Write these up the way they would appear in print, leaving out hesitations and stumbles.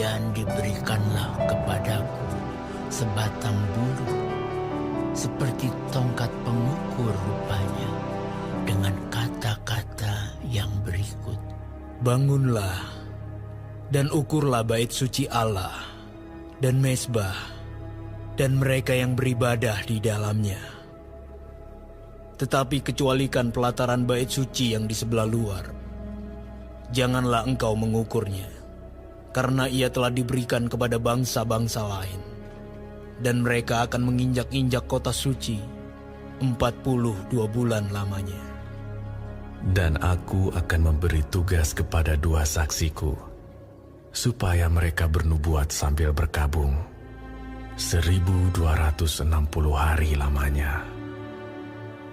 Kemudian diberikanlah kepadaku sebatang bulu, seperti tongkat pengukur rupanya, dengan kata-kata yang berikut. Bangunlah dan ukurlah bait suci Allah dan mezbah dan mereka yang beribadah di dalamnya. Tetapi kecualikan pelataran bait suci yang di sebelah luar. Janganlah engkau mengukurnya, karena ia telah diberikan kepada bangsa-bangsa lain. Dan mereka akan menginjak-injak kota suci 42 bulan lamanya. Dan aku akan memberi tugas kepada 2 saksiku, supaya mereka bernubuat sambil berkabung 1260 hari lamanya.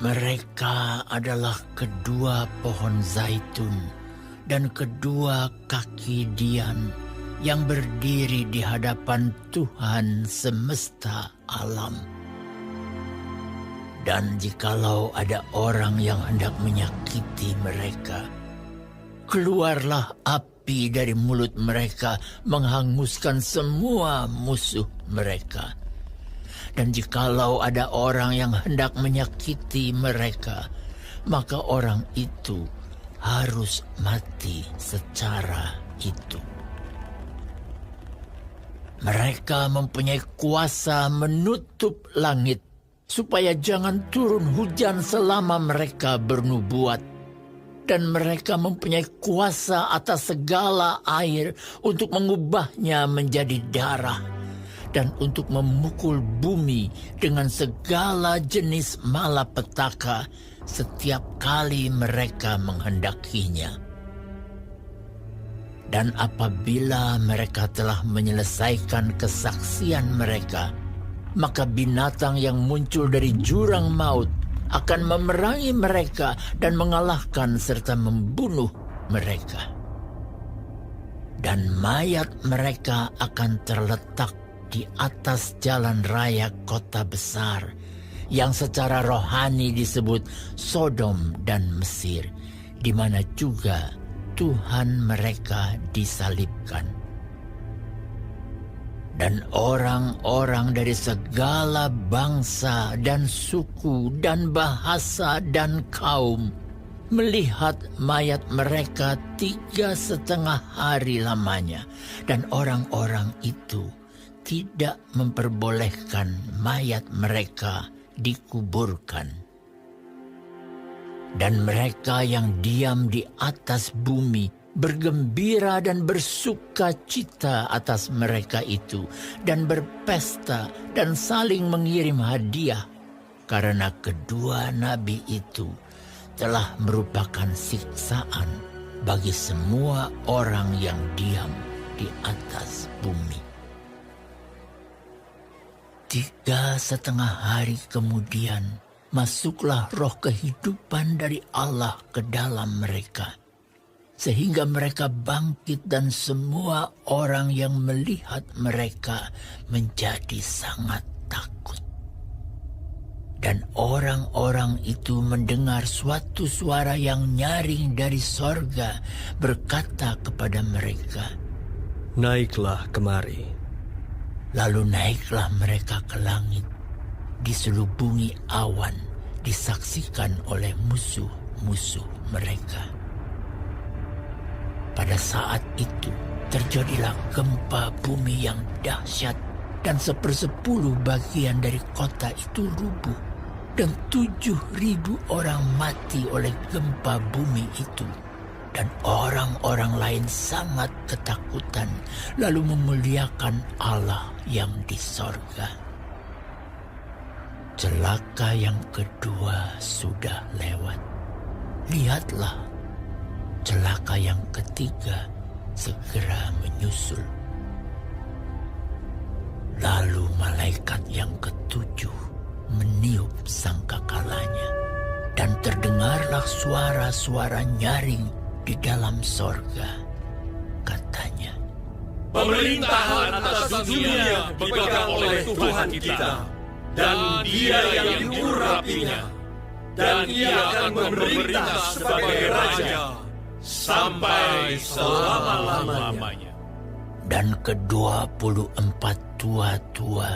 Mereka adalah kedua pohon zaitun dan kedua kaki dian yang berdiri di hadapan Tuhan semesta alam. Dan jikalau ada orang yang hendak menyakiti mereka, keluarlah api dari mulut mereka menghanguskan semua musuh mereka. Dan jikalau ada orang yang hendak menyakiti mereka, maka orang itu harus mati secara itu. Mereka mempunyai kuasa menutup langit, supaya jangan turun hujan selama mereka bernubuat. Dan mereka mempunyai kuasa atas segala air untuk mengubahnya menjadi darah, dan untuk memukul bumi dengan segala jenis malapetaka setiap kali mereka menghendakinya. Dan apabila mereka telah menyelesaikan kesaksian mereka, maka binatang yang muncul dari jurang maut akan memerangi mereka dan mengalahkan serta membunuh mereka. Dan mayat mereka akan terletak di atas jalan raya kota besar, yang secara rohani disebut Sodom dan Mesir, di mana juga Tuhan mereka disalibkan. Dan orang-orang dari segala bangsa dan suku dan bahasa dan kaum melihat mayat mereka 3,5 hari lamanya. Dan orang-orang itu tidak memperbolehkan mayat mereka dikuburkan. Dan mereka yang diam di atas bumi bergembira dan bersuka cita atas mereka itu, dan berpesta dan saling mengirim hadiah, karena kedua nabi itu telah merupakan siksaan bagi semua orang yang diam di atas bumi. 3,5 hari kemudian, masuklah roh kehidupan dari Allah ke dalam mereka, sehingga mereka bangkit dan semua orang yang melihat mereka menjadi sangat takut. Dan orang-orang itu mendengar suatu suara yang nyaring dari sorga berkata kepada mereka, Naiklah kemari. Lalu naiklah mereka ke langit, diselubungi awan, disaksikan oleh musuh-musuh mereka. Pada saat itu terjadilah gempa bumi yang dahsyat, dan 1/10 bagian dari kota itu rubuh, dan 7.000 orang mati oleh gempa bumi itu. Dan orang-orang lain sangat ketakutan, lalu memuliakan Allah yang di sorga. Celaka yang kedua sudah lewat. Lihatlah, celaka yang ketiga segera menyusul. Lalu malaikat yang ketujuh meniup sangkakalanya, dan terdengarlah suara-suara nyaring di dalam sorga. Katanya, pemerintahan atas dunia dipegang oleh Tuhan kita, dan Dia yang diurapinya, dan Ia akan memerintah sebagai Raja sampai selama-lamanya. Dan ke-24 tua-tua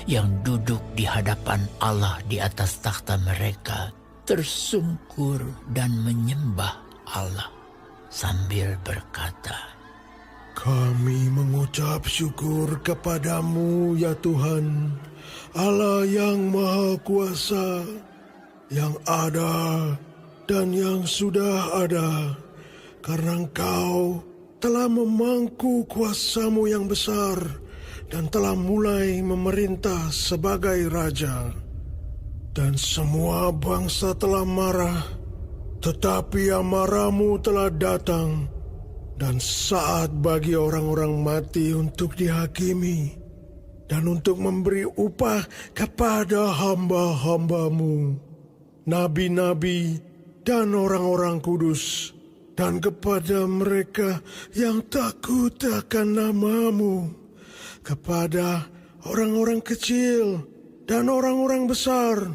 yang duduk di hadapan Allah di atas takhta mereka tersungkur dan menyembah Allah sambil berkata, Kami mengucap syukur kepadamu ya Tuhan, Allah yang Maha Kuasa, yang ada dan yang sudah ada, karena Engkau telah memangku kuasamu yang besar dan telah mulai memerintah sebagai raja. Dan semua bangsa telah marah, tetapi amarahmu telah datang, dan saat bagi orang-orang mati untuk dihakimi, dan untuk memberi upah kepada hamba-hambamu, nabi-nabi dan orang-orang kudus, dan kepada mereka yang takut akan namamu, kepada orang-orang kecil dan orang-orang besar,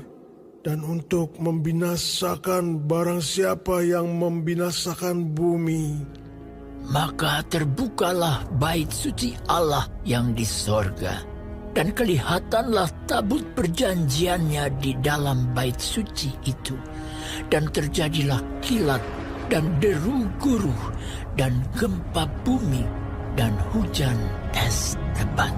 dan untuk membinasakan barang siapa yang membinasakan bumi. Maka terbukalah bait suci Allah yang di sorga, dan kelihatanlah tabut perjanjiannya di dalam bait suci itu, dan terjadilah kilat dan deru guruh dan gempa bumi dan hujan es lebat.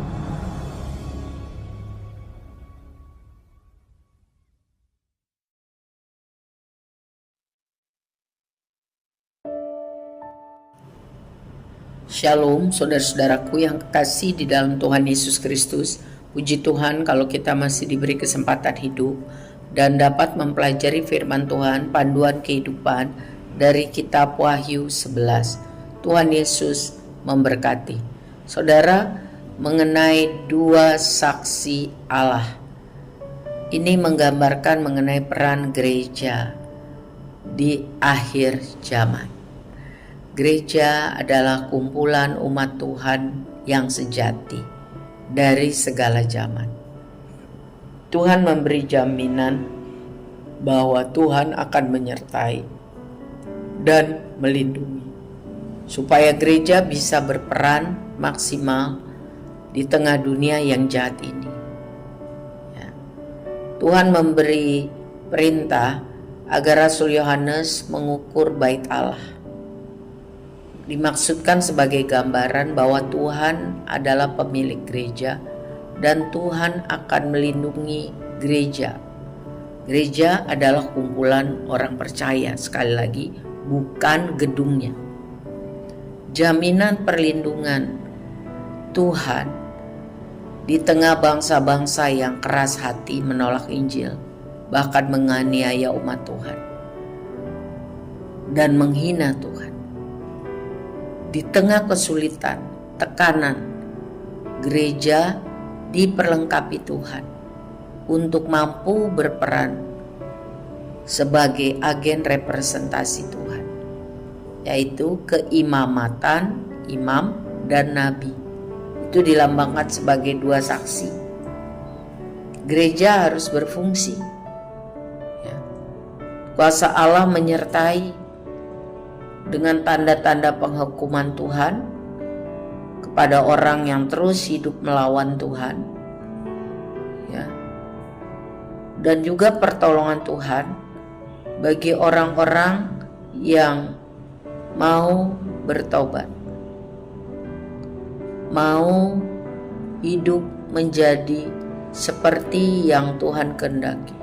Shalom saudara-saudaraku yang kekasih di dalam Tuhan Yesus Kristus. Puji Tuhan kalau kita masih diberi kesempatan hidup dan dapat mempelajari firman Tuhan, panduan kehidupan dari kitab Wahyu 11. Tuhan Yesus memberkati. Saudara, mengenai dua saksi Allah. Ini menggambarkan mengenai peran gereja di akhir zaman. Gereja adalah kumpulan umat Tuhan yang sejati dari segala zaman. Tuhan memberi jaminan bahwa Tuhan akan menyertai dan melindungi, supaya gereja bisa berperan maksimal di tengah dunia yang jahat ini. Tuhan memberi perintah agar Rasul Yohanes mengukur bait Allah. Dimaksudkan sebagai gambaran bahwa Tuhan adalah pemilik gereja dan Tuhan akan melindungi gereja. Gereja adalah kumpulan orang percaya, sekali lagi, bukan gedungnya. Jaminan perlindungan Tuhan di tengah bangsa-bangsa yang keras hati menolak Injil, bahkan menganiaya umat Tuhan dan menghina Tuhan. Di tengah kesulitan, tekanan, gereja diperlengkapi Tuhan untuk mampu berperan sebagai agen representasi Tuhan, yaitu keimamatan, imam dan nabi. Itu dilambangkan sebagai dua saksi. Gereja harus berfungsi. Kuasa Allah menyertai dengan tanda-tanda penghukuman Tuhan kepada orang yang terus hidup melawan Tuhan, dan juga pertolongan Tuhan bagi orang-orang yang mau bertobat, mau hidup menjadi seperti yang Tuhan kehendaki.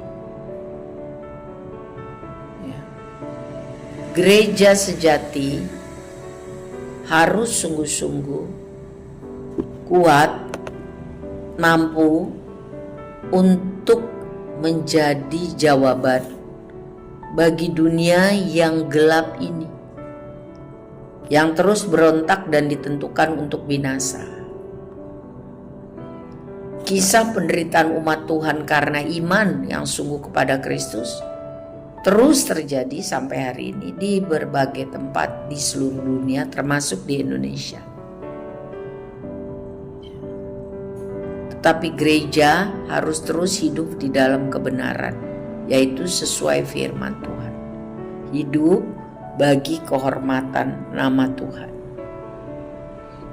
Gereja sejati harus sungguh-sungguh kuat, mampu untuk menjadi jawaban bagi dunia yang gelap ini, yang terus berontak dan ditentukan untuk binasa. Kisah penderitaan umat Tuhan karena iman yang sungguh kepada Kristus terus terjadi sampai hari ini di berbagai tempat di seluruh dunia, termasuk di Indonesia. Tetapi gereja harus terus hidup di dalam kebenaran, yaitu sesuai firman Tuhan. Hidup bagi kehormatan nama Tuhan.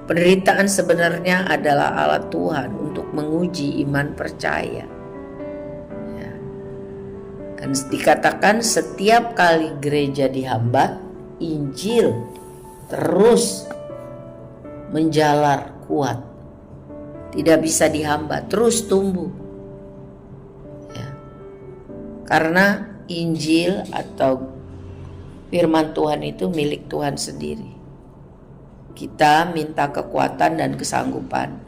Penderitaan sebenarnya adalah alat Tuhan untuk menguji iman percaya. Ya. Dan dikatakan setiap kali gereja dihambat, Injil terus menjalar kuat. Tidak bisa dihambat, terus tumbuh. Ya. Karena Injil atau firman Tuhan itu milik Tuhan sendiri. Kita minta kekuatan dan kesanggupan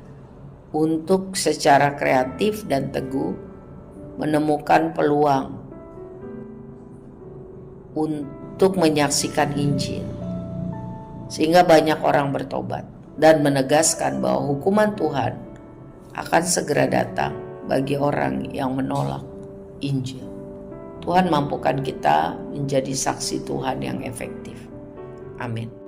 untuk secara kreatif dan teguh menemukan peluang untuk menyaksikan Injil, sehingga banyak orang bertobat, dan menegaskan bahwa hukuman Tuhan akan segera datang bagi orang yang menolak Injil. Tuhan mampukan kita menjadi saksi Tuhan yang efektif. Amin.